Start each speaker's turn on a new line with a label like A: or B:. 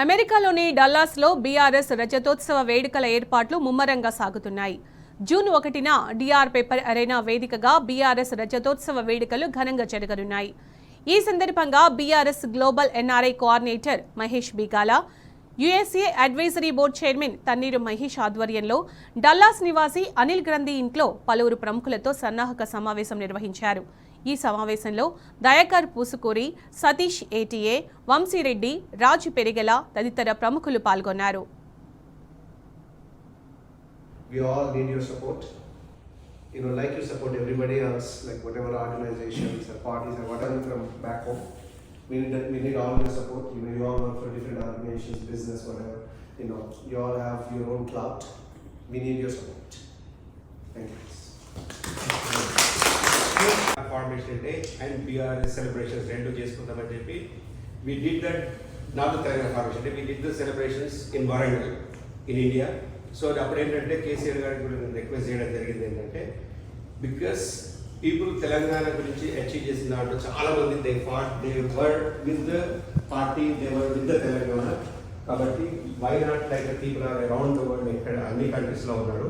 A: అమెరికాలోని డల్లాస్లో బీఆర్ఎస్ రజతోత్సవ వేడుకల ఏర్పాట్లు ముమ్మరంగా సాగుతున్నాయి. జూన్ 1న డిఆర్ పేపర్ అరేనా వేదికగా బీఆర్ఎస్ రజతోత్సవ వేడుకలు ఘనంగా జరగనున్నాయి. ఈ సందర్భంగా BRS global NRI coordinator Mahesh Bigala, USA advisory board chairman Tanniru Mahesh ఆధ్వర్యంలో డల్లాస్ నివాసి అనిల్ గ్రంథి ఇంట్లో పలువురు ప్రముఖులతో సన్నాహక సమావేశం నిర్వహించారు. ఈ సమావేశంలో దయాకర్ పూసుకూరి, సతీష్ ఏటీఏ, వంశీరెడ్డి, రాజు పెరిగెల తదితర ప్రముఖులు పాల్గొన్నారు.
B: We all need your support. Like you support everybody else, like whatever organizations or parties or whatever from back home. We need all your support. You all work for different organizations, business, whatever. You all have your own clout. We need your support. Thank you.
C: Formation Day and BRS celebrations rendu chesukundamani cheppi we did that, not the Telangana Formation Day, we did the celebrations in Warangal in India. So appudu entante KCR garu kuda request cheyadam jarigindi entante because people Telangana gurinchi achieve chesina danto chaala mandi they fought, they were with the party, they were with the Telangana. Kabatti why not like the people are around the world, ikkada anni countries lo unnaru.